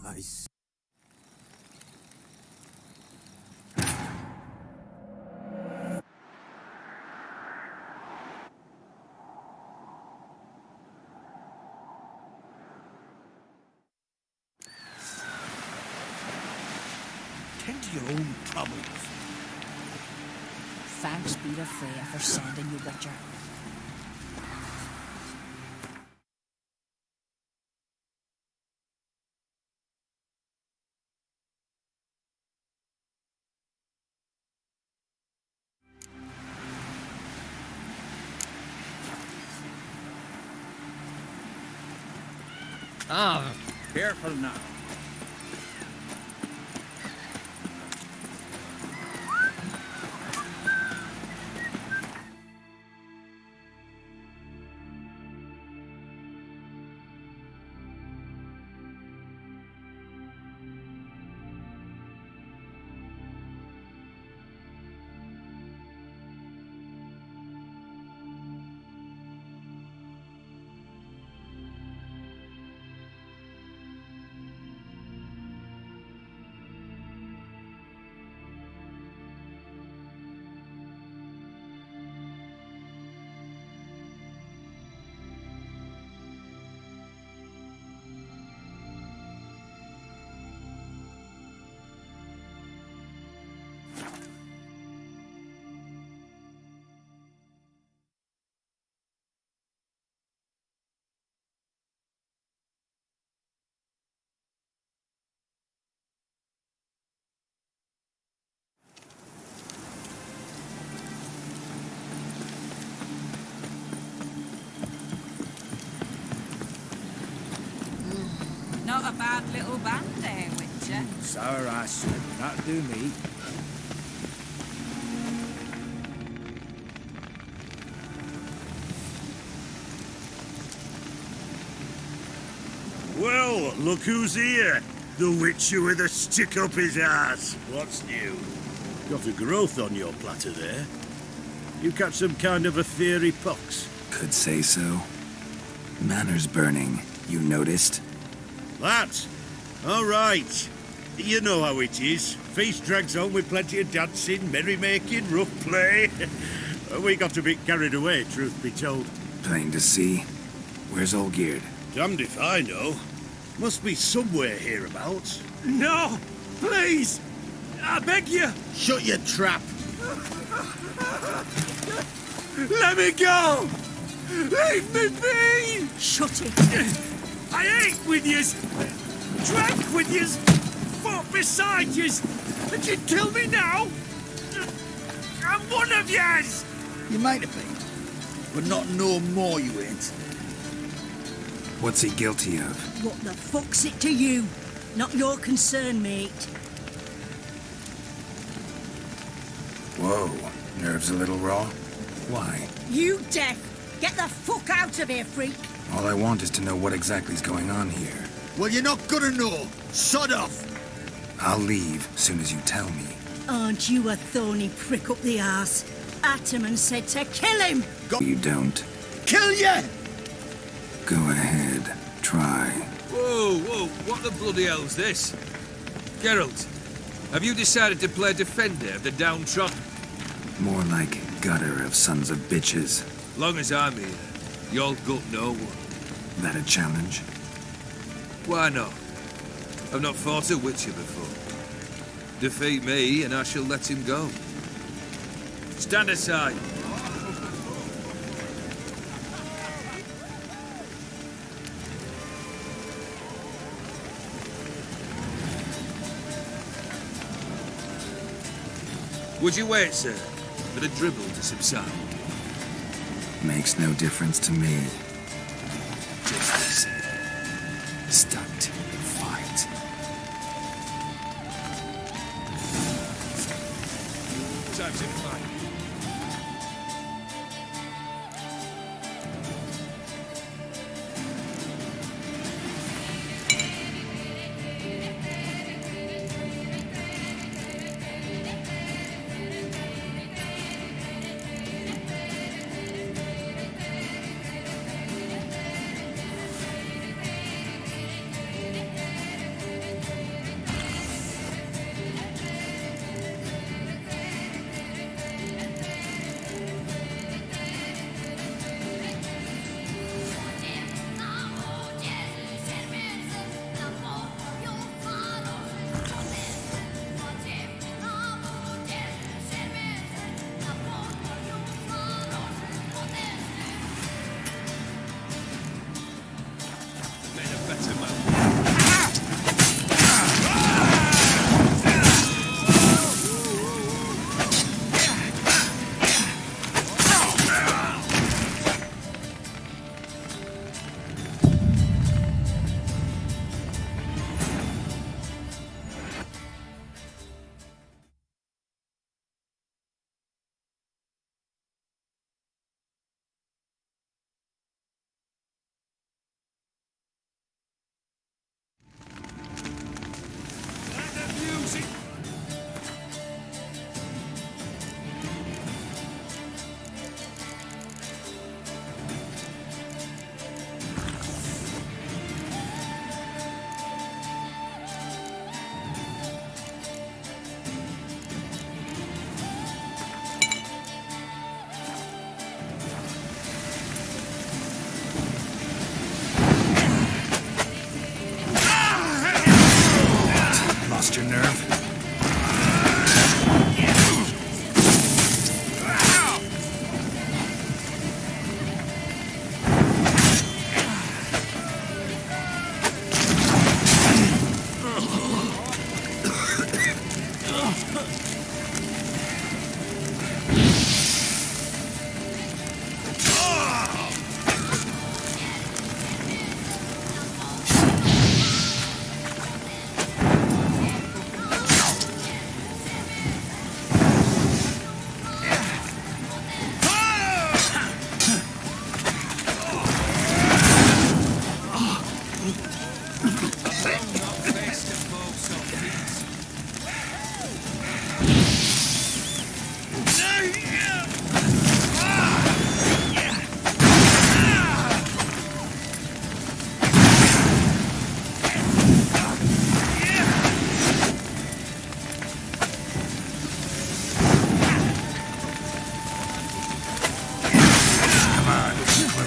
I see. Tend to your own troubles. Thanks be to Freya for sending you, Witcher. Ah, careful now. Not a bad little band there, Witcher. Sour ass, that'll do me. Well, look who's here. The Witcher with a stick up his ass. What's new? Got a growth on your platter there. You catch some kind of a theory pox? Could say so. Manor's burning, you noticed? That? All right. You know how it is. Feast drags on with plenty of dancing, merrymaking, rough play. We got a bit carried away, truth be told. Plain to see. Where's Olgierd? Damned if I know. Must be somewhere hereabouts. No! Please! I beg you! Shut your trap! Let me go! Leave me be! Shut it. I ate with yous! Drank with yous! Fought beside yous! And you'd kill me now? I'm one of yous! You might have been, but not no more you ain't. What's he guilty of? What the fuck's it to you? Not your concern, mate. Whoa, nerves a little raw? Why? You deaf! Get the fuck out of here, freak! All I want is to know what exactly is going on here. Well, you're not gonna know. Sod off. I'll leave soon as you tell me. Aren't you a thorny prick up the arse? Ataman said to kill him! You don't. Kill you! Go ahead. Try. Whoa, whoa, what the bloody hell's this? Geralt, have you decided to play defender of the downtrodden? More like gutter of sons of bitches. Long as I'm here, you'll gut no one. That a challenge? Why not? I've not fought a Witcher before. Defeat me and I shall let him go. Stand aside. Would you wait, sir, for the dribble to subside? Makes no difference to me. Just listen. Stunt. Fight. Time's in flight.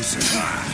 closer.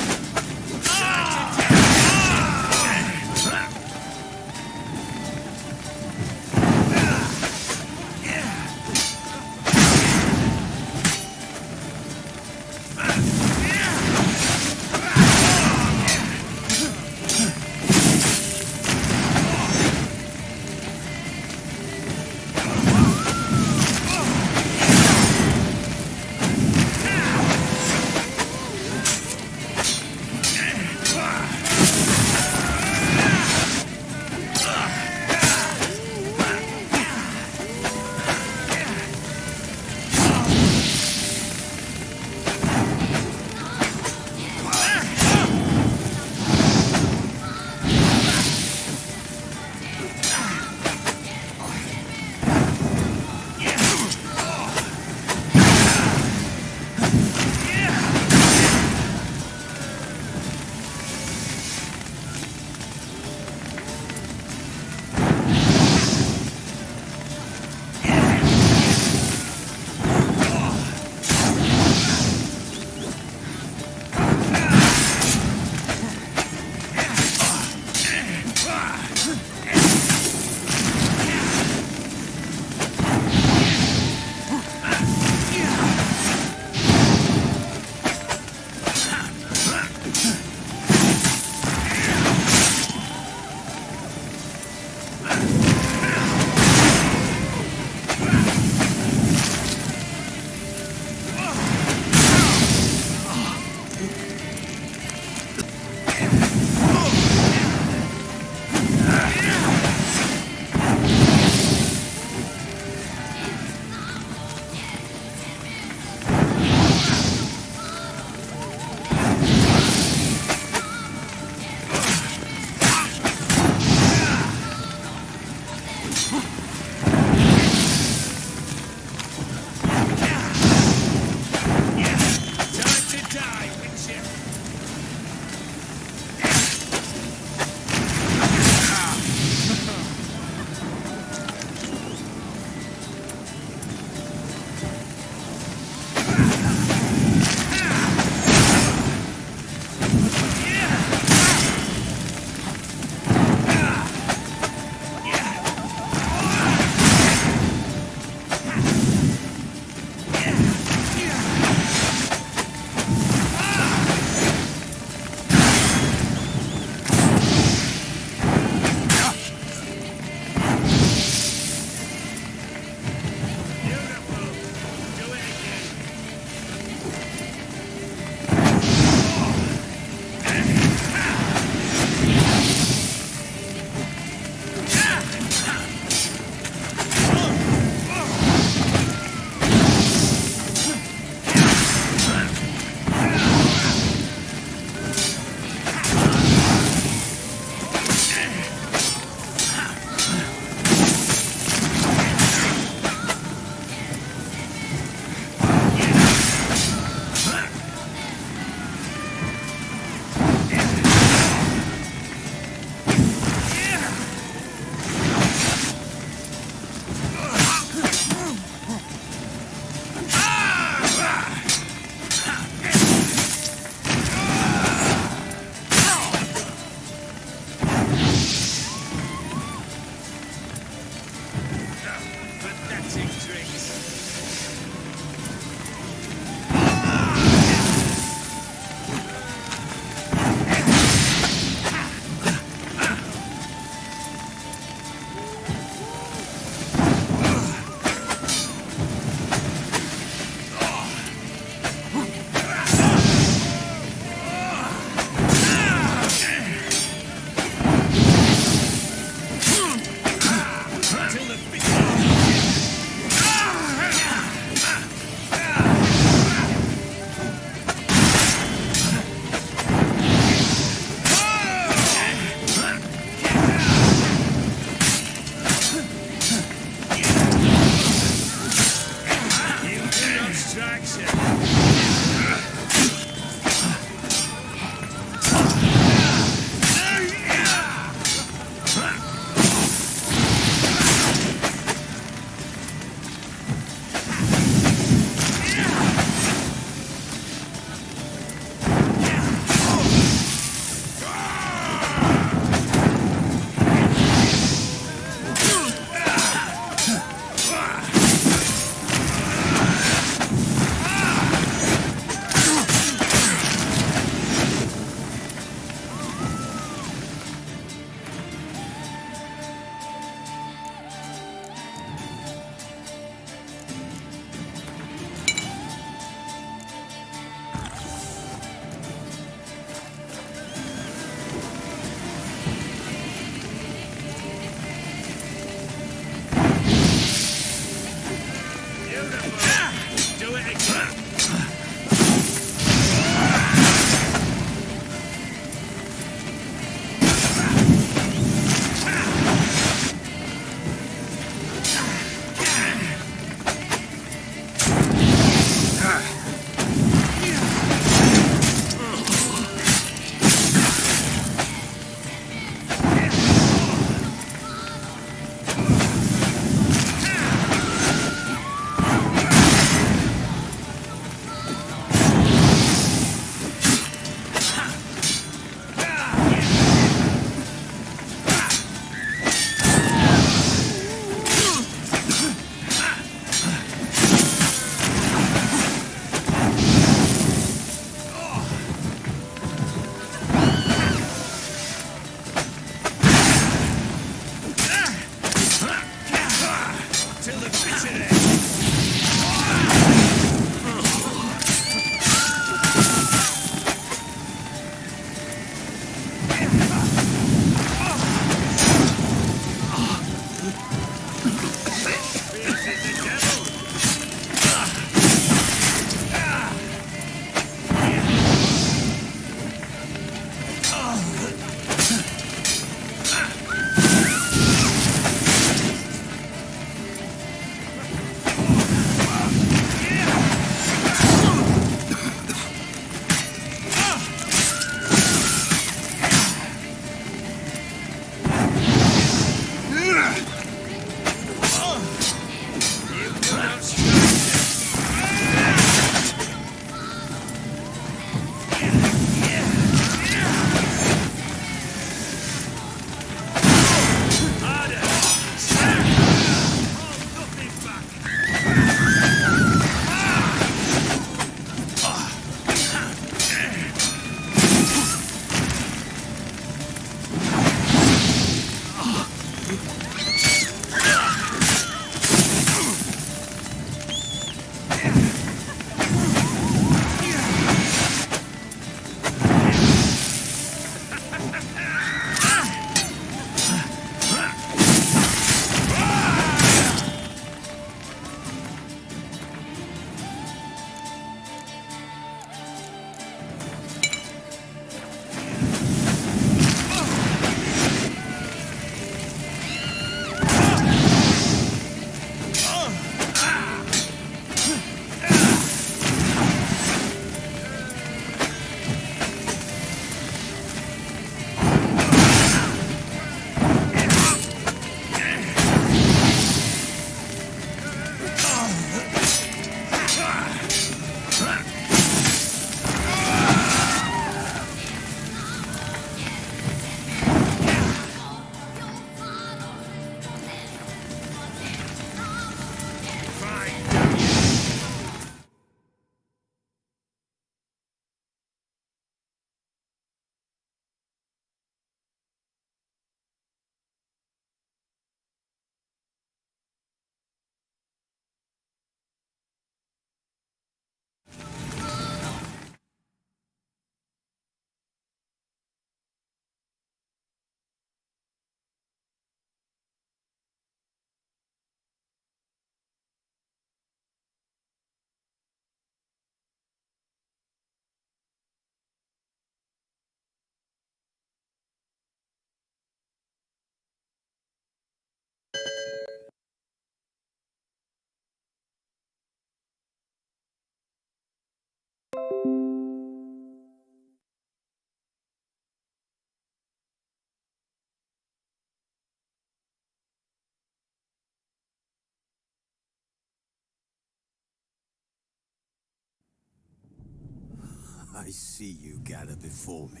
I see you gather before me.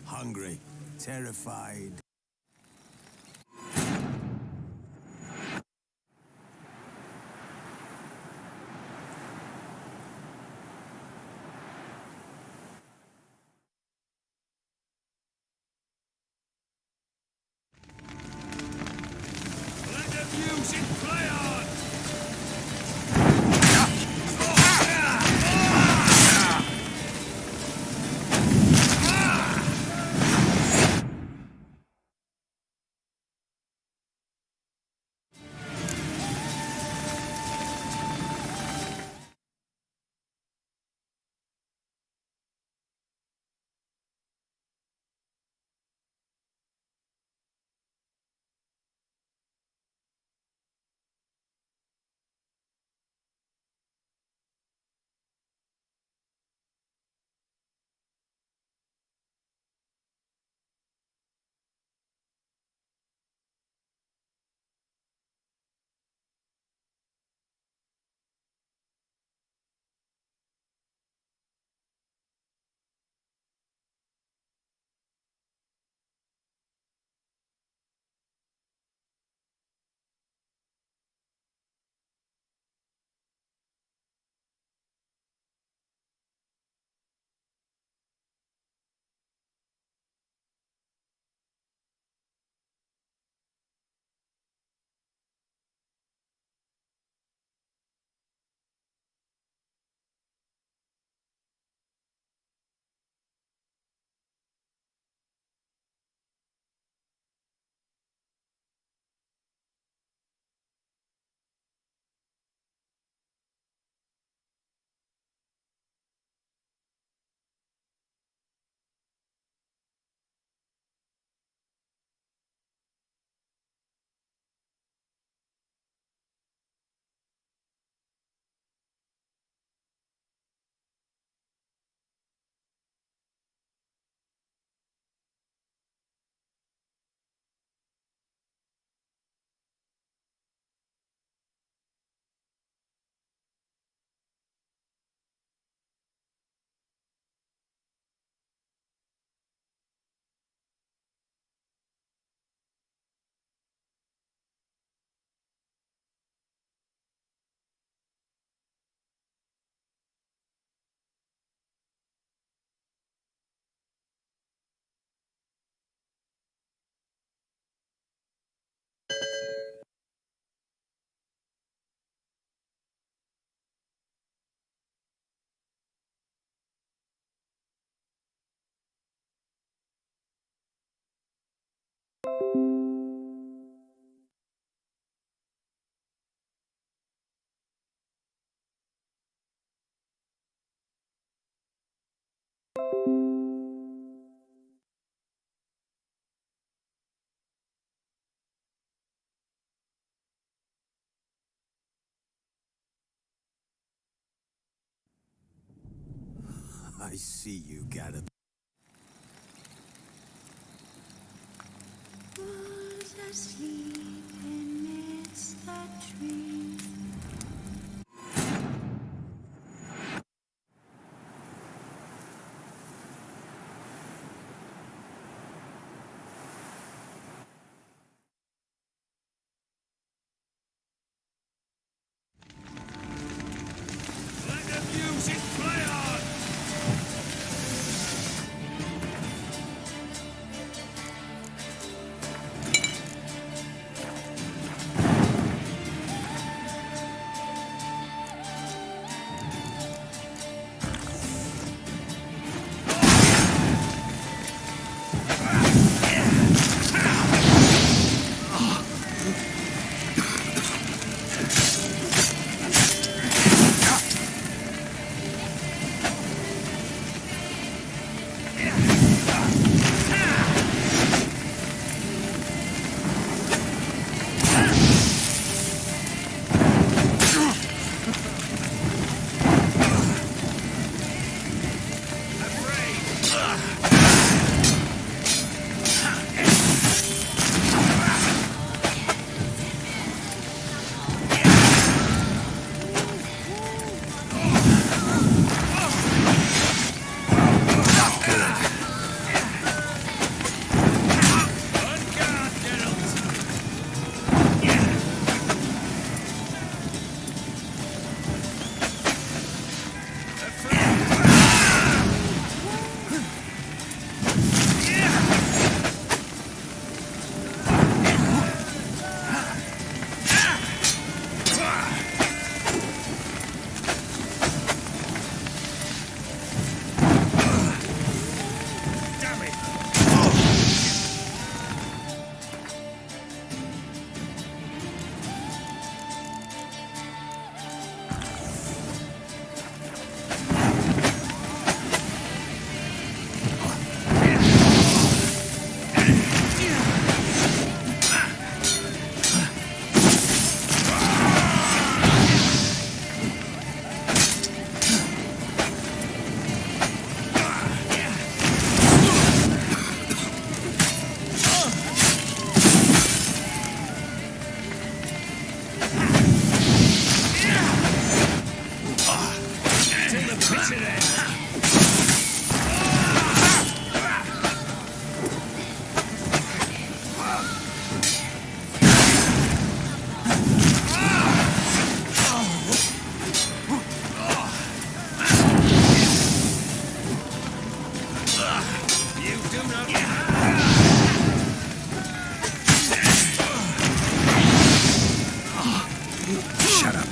Hungry, terrified. Let the music play on! I see you gather. Was asleep amidst the trees. Let the music play on! Shut up.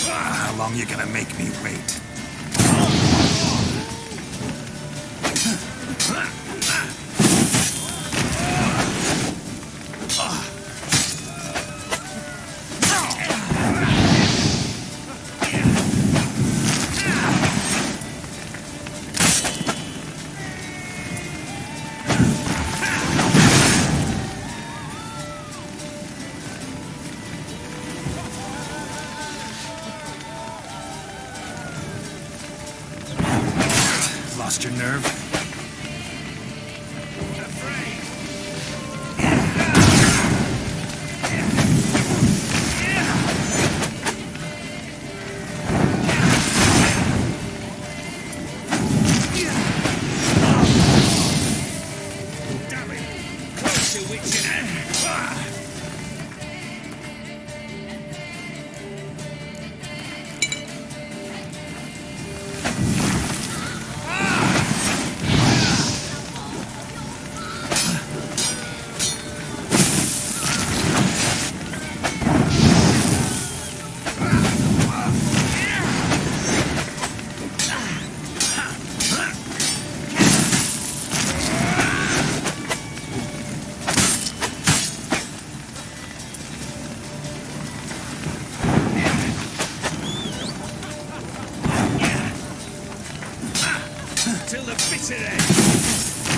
How long you gonna make me wait? Lost your nerve? Till the bitter end.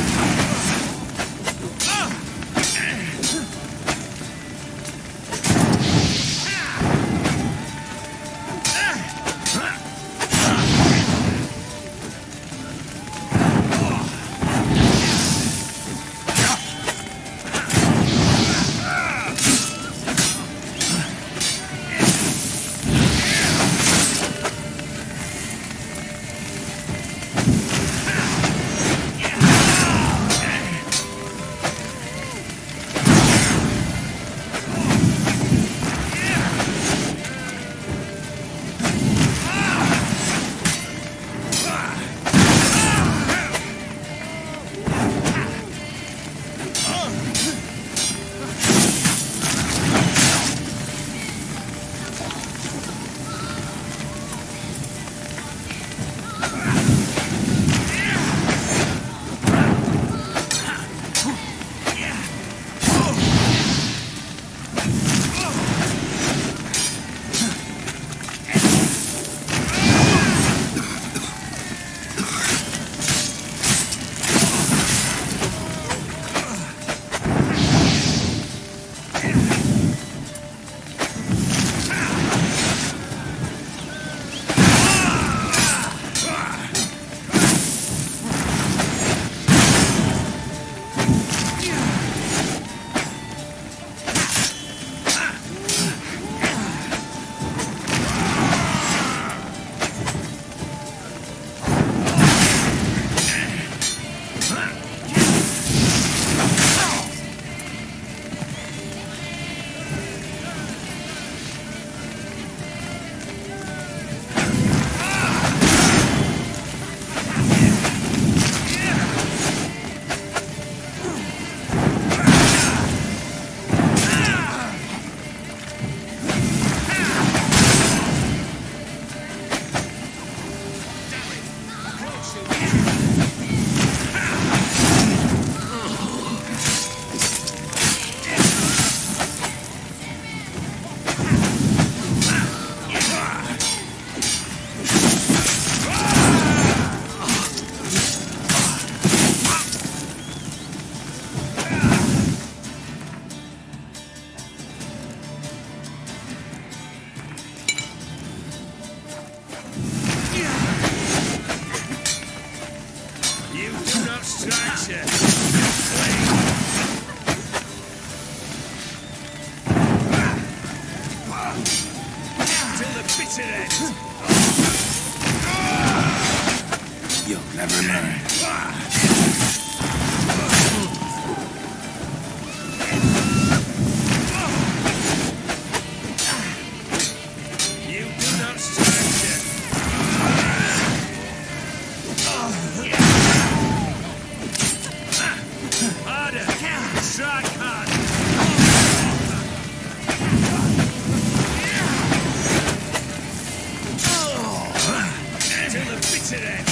bitter end. You'll never learn. You do not surrender. Harder. Strike hard. Till the bitter end.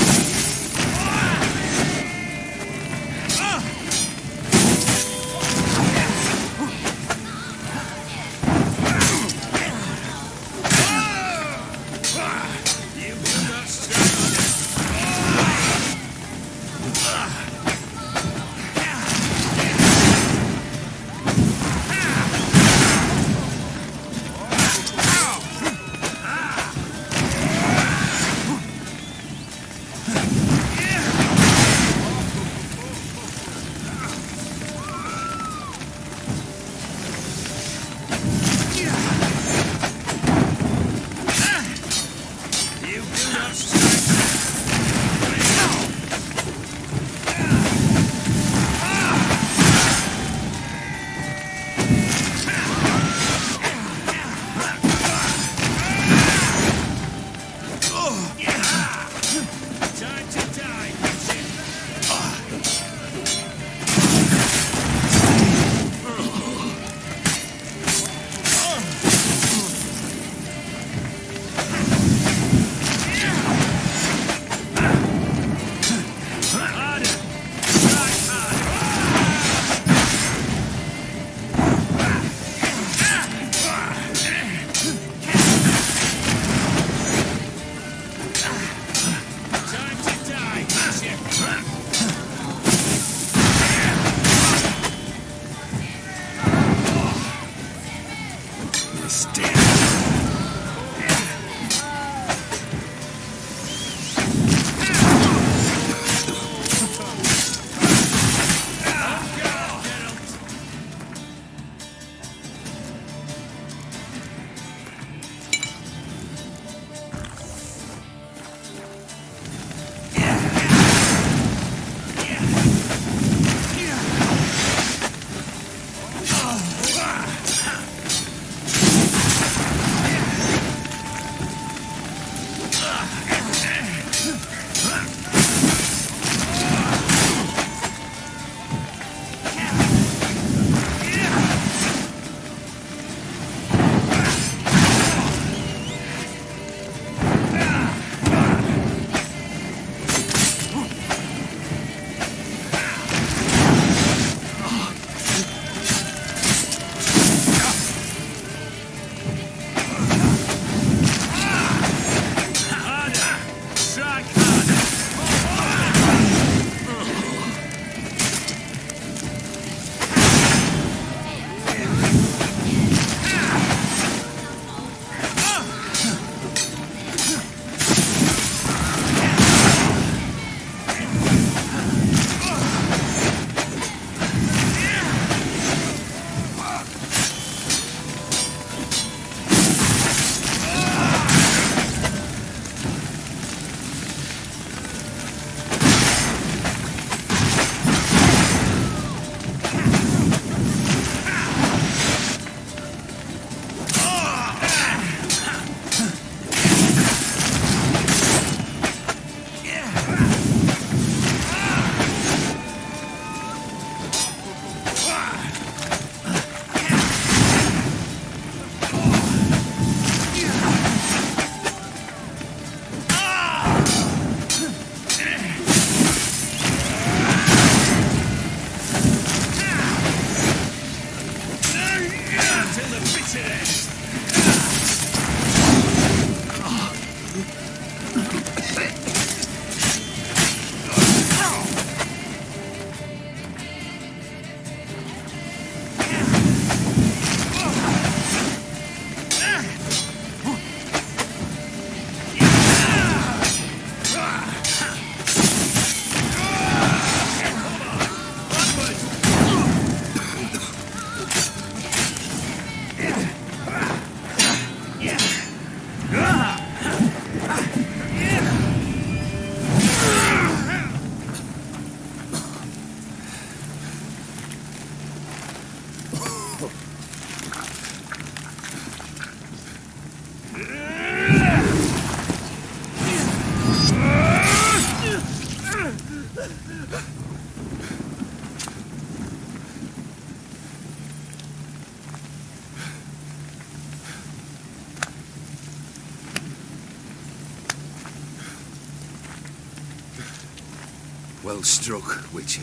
Well struck, Witcher.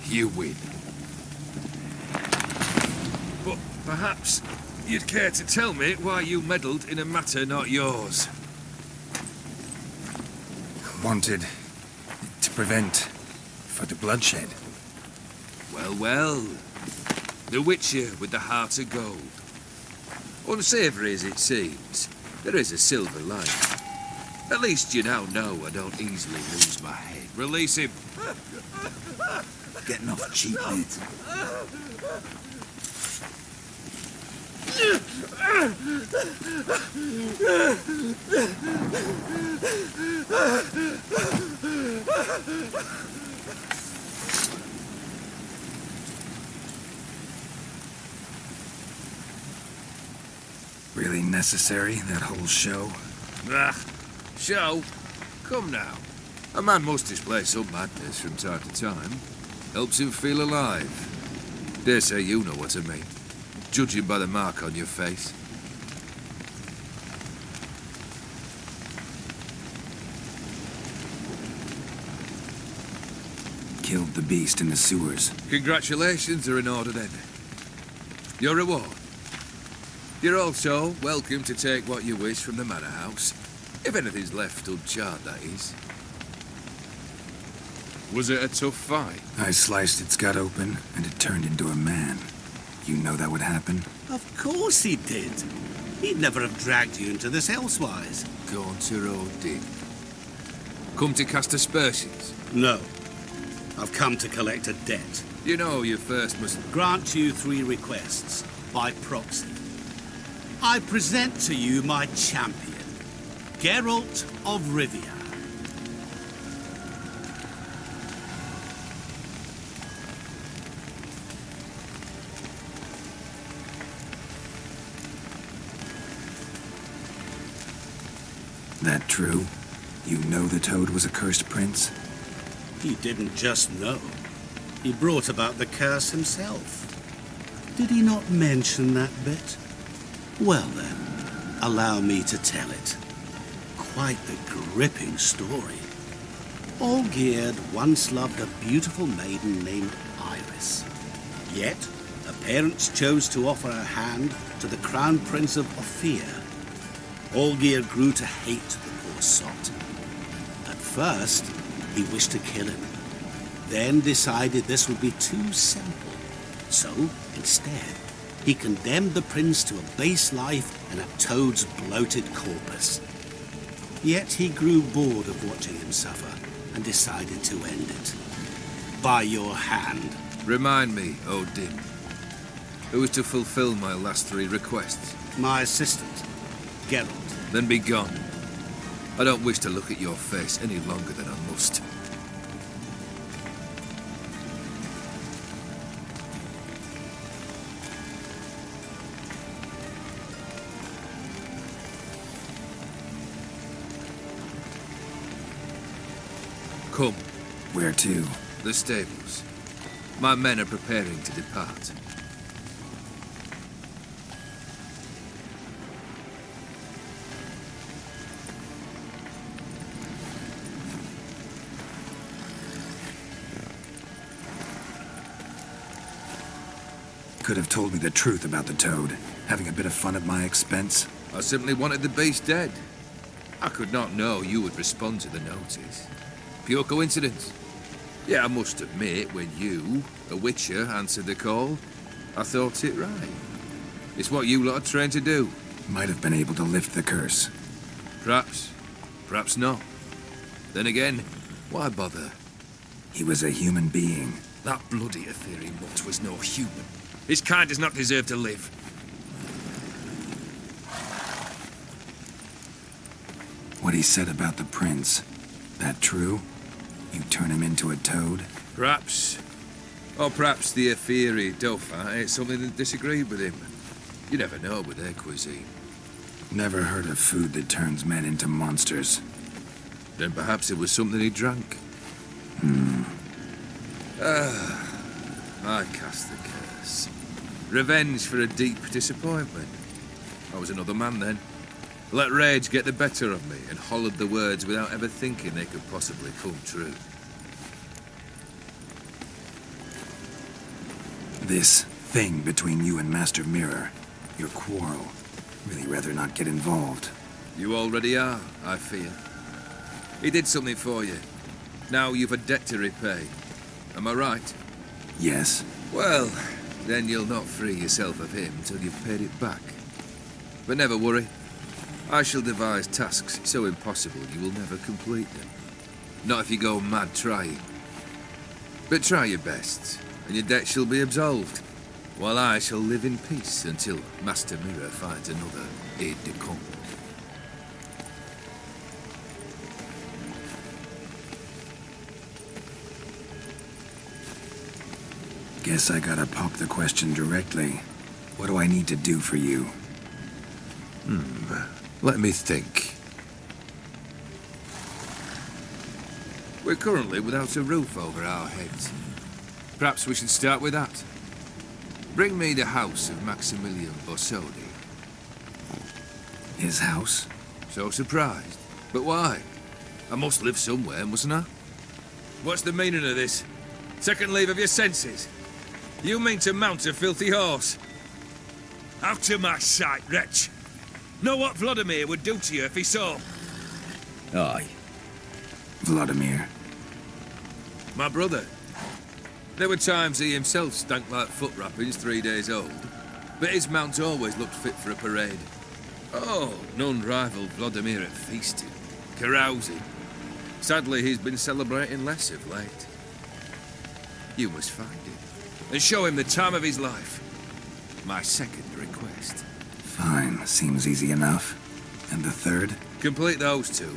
You win. But perhaps you'd care to tell me why you meddled in a matter not yours. Wanted to prevent further bloodshed. Well, well. The Witcher with the heart of gold. Unsavoury as it seems, there is a silver lining. At least you now know I don't easily lose my head. Release him. Getting off cheap, mate. Really necessary, that whole show? Ah, show? Come now. A man must display some madness from time to time. Helps him feel alive. Dare say you know what I mean. Judging by the mark on your face. Killed the beast in the sewers. Congratulations are in order then. Your reward. You're also welcome to take what you wish from the manor house. If anything's left uncharred, that is. Was it a tough fight? I sliced its gut open, and it turned into a man. You know that would happen? Of course he did. He'd never have dragged you into this elsewise. Gaunter Odin. Come to cast aspersions. No. I've come to collect a debt. You know you first must... Grant you 3 requests, by proxy. I present to you my champion, Geralt of Rivia. That true? You know the Toad was a cursed prince? He didn't just know. He brought about the curse himself. Did he not mention that bit? Well then, allow me to tell it. Quite the gripping story. Olgierd once loved a beautiful maiden named Iris. Yet, her parents chose to offer her hand to the Crown Prince of Ophir. Olgierd grew to hate the poor sot. At first, he wished to kill him. Then decided this would be too simple. So, instead, he condemned the prince to a base life in a toad's bloated corpus. Yet he grew bored of watching him suffer and decided to end it. By your hand. Remind me, Odin. Who is to fulfill my last 3 requests? My assistant, Geralt. Then be gone. I don't wish to look at your face any longer than I must. Come. Where to? The stables. My men are preparing to depart. Could have told me the truth about the Toad, having a bit of fun at my expense. I simply wanted the beast dead. I could not know you would respond to the notice. Pure coincidence. Yeah, I must admit, when you, a Witcher, answered the call, I thought it right. It's what you lot are trained to do. Might have been able to lift the curse. Perhaps. Perhaps not. Then again, why bother? He was a human being. That bloody Ethereal mutt was no human. His kind does not deserve to live. What he said about the prince, that true? You turn him into a toad? Perhaps. Or perhaps the Ethereal Dauphin ate something that disagreed with him. You never know with their cuisine. Never heard of food that turns men into monsters. Then perhaps it was something he drank. I cast the curse. Revenge for a deep disappointment. I was another man then. Let rage get the better of me and hollered the words without ever thinking they could possibly come true. This thing between you and Master Mirror, your quarrel, really rather not get involved. You already are, I fear. He did something for you. Now you've a debt to repay. Am I right? Yes. Well, then you'll not free yourself of him till you've paid it back. But never worry. I shall devise tasks so impossible you will never complete them. Not if you go mad trying. But try your best, and your debt shall be absolved, while I shall live in peace until Master Mirror finds another aide-de-camp. Guess I gotta pop the question directly. What do I need to do for you? Let me think. We're currently without a roof over our heads. Perhaps we should start with that. Bring me the house of Maximilian Borsodi. His house? So surprised. But why? I must live somewhere, mustn't I? What's the meaning of this? Second leave of your senses? You mean to mount a filthy horse? Out of my sight, wretch! Know what Vladimir would do to you if he saw? Aye. Vladimir. My brother. There were times he himself stank like foot wrappings 3 days old, but his mount always looked fit for a parade. Oh, none rivaled Vladimir at feasting, carousing. Sadly, he's been celebrating less of late. You must find him, and show him the time of his life. My second request. Fine, seems easy enough. And the third? Complete those two.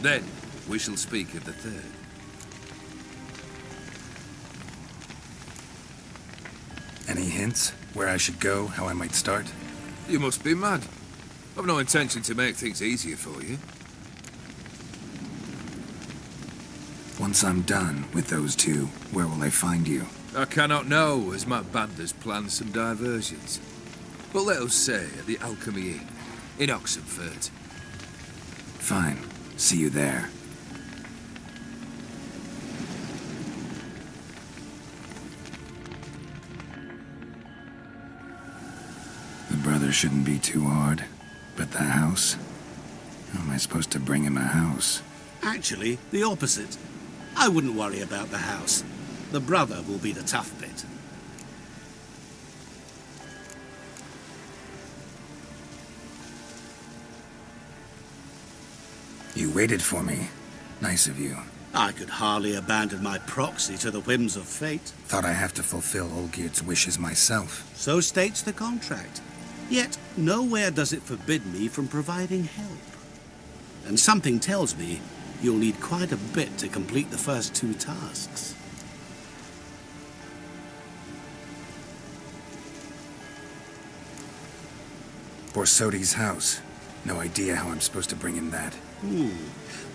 Then, we shall speak of the third. Any hints? Where I should go, how I might start? You must be mad. I've no intention to make things easier for you. Once I'm done with those two, where will I find you? I cannot know, as my band has planned some diversions. But let us say at the Alchemy Inn, in Oxenfurt. Fine. See you there. The brother shouldn't be too hard. But the house? How am I supposed to bring him a house? Actually, the opposite. I wouldn't worry about the house. The brother will be the tough bit. You waited for me. Nice of you. I could hardly abandon my proxy to the whims of fate. Thought I have to fulfill Olgierd's wishes myself. So states the contract. Yet, nowhere does it forbid me from providing help. And something tells me you'll need quite a bit to complete the first two tasks. Borsodi's house. No idea how I'm supposed to bring him that.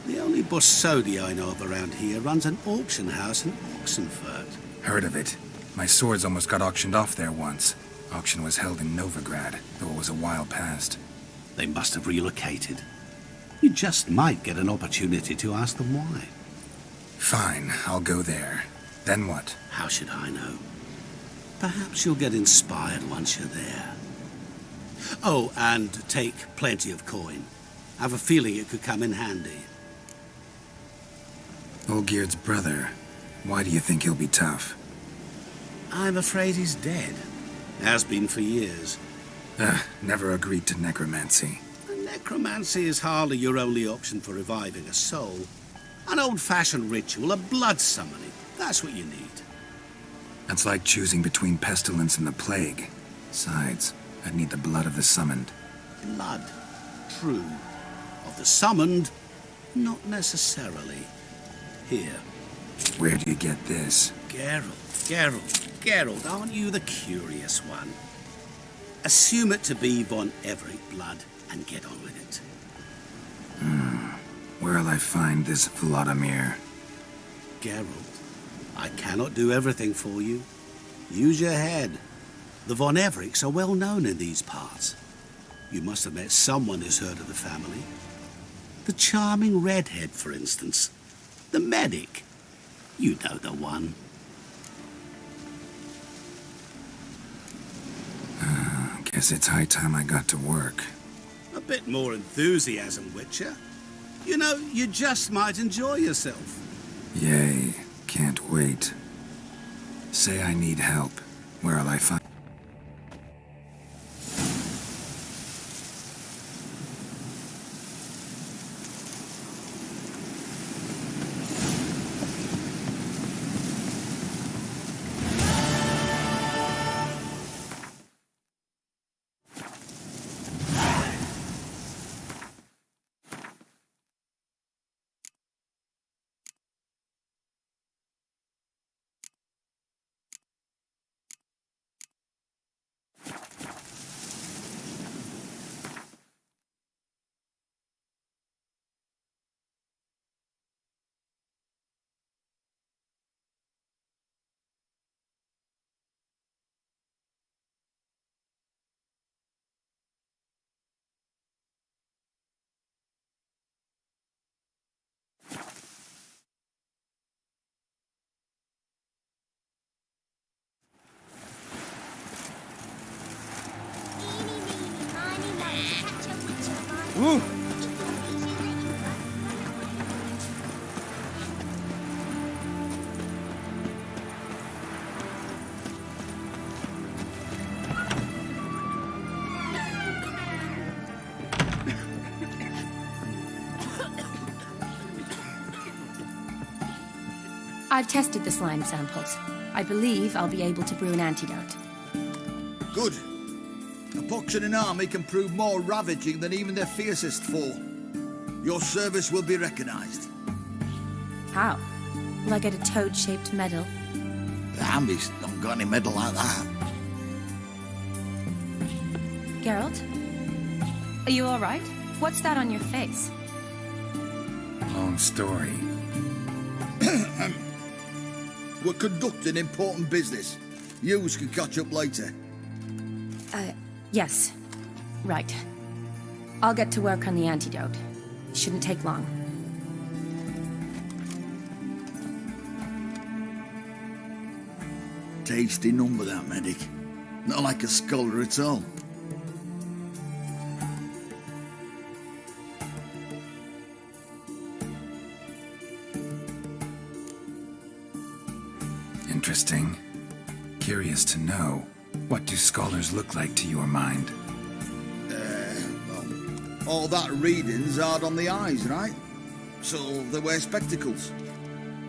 The only Borsodi I know of around here runs an auction house in Oxenfurt. Heard of it. My swords almost got auctioned off there once. Auction was held in Novigrad, though it was a while past. They must have relocated. You just might get an opportunity to ask them why. Fine, I'll go there. Then what? How should I know? Perhaps you'll get inspired once you're there. Oh, and take plenty of coin. I have a feeling it could come in handy. Olgierd's brother. Why do you think he'll be tough? I'm afraid he's dead. Has been for years. Never agreed to necromancy. Necromancy is hardly your only option for reviving a soul. An old-fashioned ritual, a blood summoning. That's what you need. That's like choosing between pestilence and the plague. Besides, I'd need the blood of the summoned. Blood. True. Of the summoned, not necessarily. Here. Where do you get this? Geralt, aren't you the curious one? Assume it to be von Everett blood and get on with it. Where'll I find this Vladimir? Geralt, I cannot do everything for you. Use your head. The von Evericks are well known in these parts. You must have met someone who's heard of the family. The charming redhead, for instance. The medic. You know the one. Guess it's high time I got to work. A bit more enthusiasm, Witcher. You know, you just might enjoy yourself. Yay, can't wait. Say I need help. Where'll I find... Ooh. I've tested the slime samples. I believe I'll be able to brew an antidote. Good. A pox in an army can prove more ravaging than even their fiercest foe. Your service will be recognized. How? Will I get a toad-shaped medal? The army's not got any medal like that. Geralt? Are you all right? What's that on your face? Long story. We're conducting important business. Yous can catch up later. Yes. Right. I'll get to work on the antidote. Shouldn't take long. Tasty number, that medic. Not like a scholar at all. Interesting. Curious to know, what do scholars look like to your mind? Well, all that reading's hard on the eyes, right? So they wear spectacles.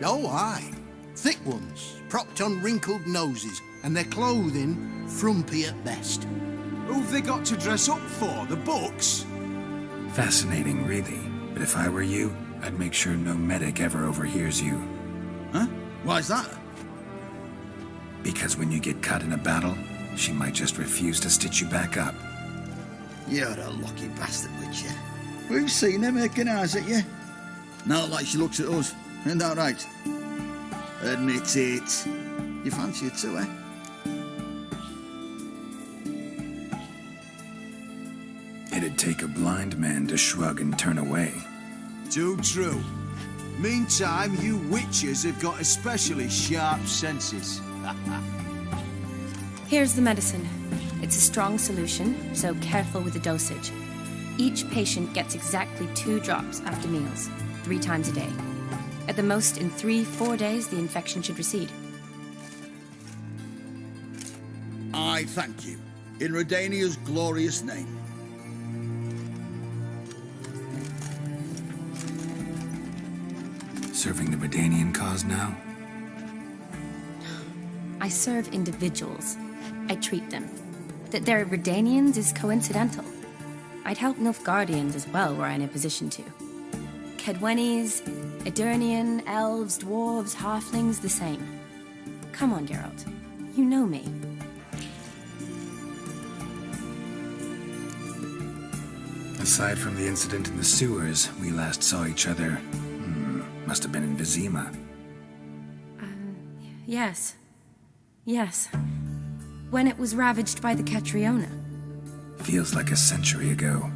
Oh, aye. Thick ones, propped on wrinkled noses, and their clothing frumpy at best. Who've they got to dress up for? The books? Fascinating, really. But if I were you, I'd make sure no medic ever overhears you. Huh? Why's that? Because when you get caught in a battle, she might just refuse to stitch you back up. You're a lucky bastard, Witcher. We've seen her making eyes at you. Not like she looks at us. Isn't that right? Admit it. You fancy her too, eh? It'd take a blind man to shrug and turn away. Too true. Meantime, you witches have got especially sharp senses. Here's the medicine. It's a strong solution, so careful with the dosage. Each patient gets exactly 2 drops after meals, 3 times a day. At the most, in 3-4 days, the infection should recede. I thank you. In Redania's glorious name. Serving the Redanian cause now? I serve individuals. I treat them. That they're Redanians is coincidental. I'd help Nilfgaardians as well were I in a position to. Kedwenis, Edirnian, elves, dwarves, halflings, the same. Come on, Geralt. You know me. Aside from the incident in the sewers, we last saw each other... must have been in Vizima. Yes. Yes. When it was ravaged by the Catriona. Feels like a century ago.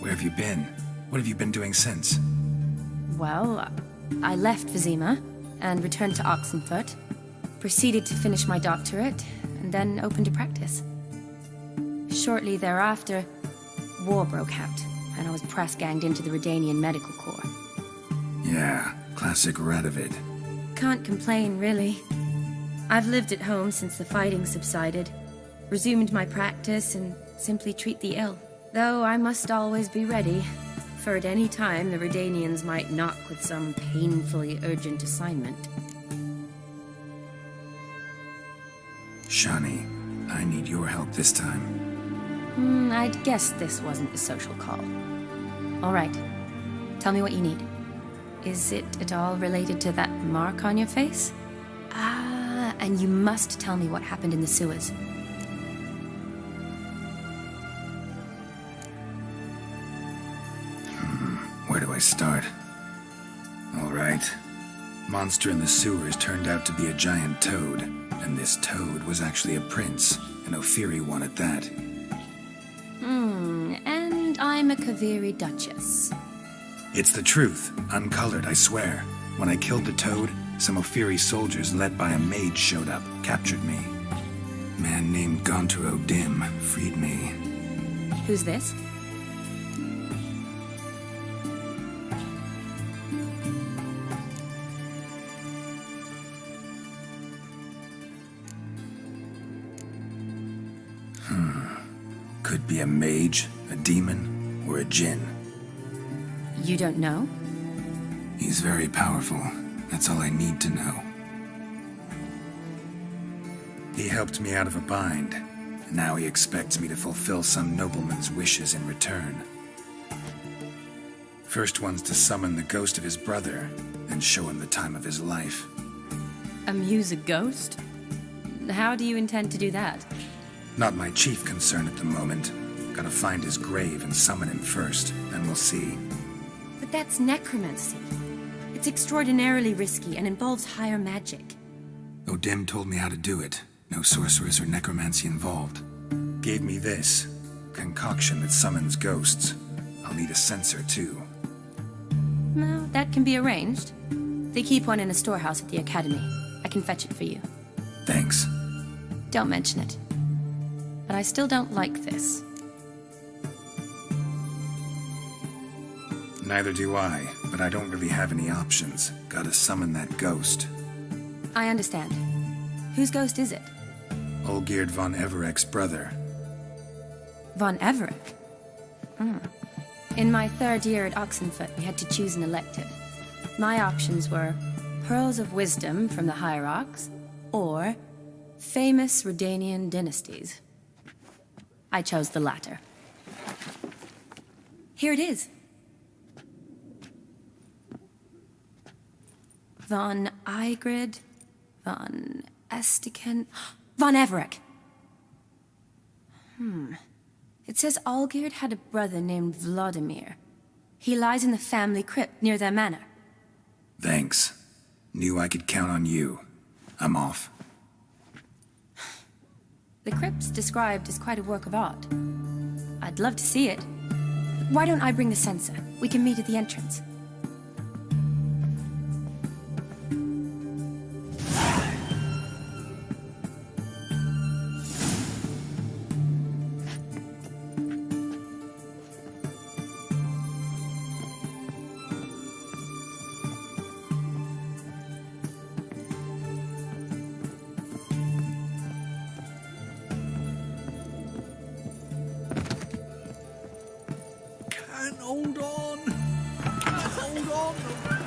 Where have you been? What have you been doing since? Well, I left Vizima and returned to Oxenfurt, proceeded to finish my doctorate, and then opened a practice. Shortly thereafter, war broke out, and I was press-ganged into the Redanian Medical Corps. Yeah, classic Radovid. Can't complain, really. I've lived at home since the fighting subsided, resumed my practice, and simply treat the ill. Though I must always be ready, for at any time the Redanians might knock with some painfully urgent assignment. Shani, I need your help this time. I'd guess this wasn't a social call. All right. Tell me what you need. Is it at all related to that mark on your face? Ah, and you must tell me what happened in the sewers. Where do I start? All right. Monster in the sewers turned out to be a giant toad, and this toad was actually a prince, an Ophiri one at that. And I'm a Kaviri Duchess. It's the truth, uncolored, I swear. When I killed the toad, some Ophiri soldiers led by a mage showed up, captured me. Man named Gontaro Dim freed me. Who's this? Could be a mage, a demon, or a djinn. You don't know? He's very powerful. That's all I need to know. He helped me out of a bind. And now he expects me to fulfill some nobleman's wishes in return. First one's to summon the ghost of his brother and show him the time of his life. Amuse a ghost? How do you intend to do that? Not my chief concern at the moment. Gotta find his grave and summon him first, then we'll see. But that's necromancy. It's extraordinarily risky and involves higher magic. Odim told me how to do it. No sorceress or necromancy involved. Gave me this. Concoction that summons ghosts. I'll need a censer, too. No, that can be arranged. They keep one in a storehouse at the academy. I can fetch it for you. Thanks. Don't mention it. But I still don't like this. Neither do I, but I don't really have any options. Gotta summon that ghost. I understand. Whose ghost is it? Olgierd von Everek's brother. Von Everek? In my third year at Oxenfoot, we had to choose an elective. My options were Pearls of Wisdom from the Hierarchs, or Famous Redanian Dynasties. I chose the latter. Here it is. Von Igrid, von Estiken, von Everek. It says Olgierd had a brother named Vladimir. He lies in the family crypt near their manor. Thanks. Knew I could count on you. I'm off. The crypt's described as quite a work of art. I'd love to see it. Why don't I bring the censer? We can meet at the entrance. Hold on. Hold on.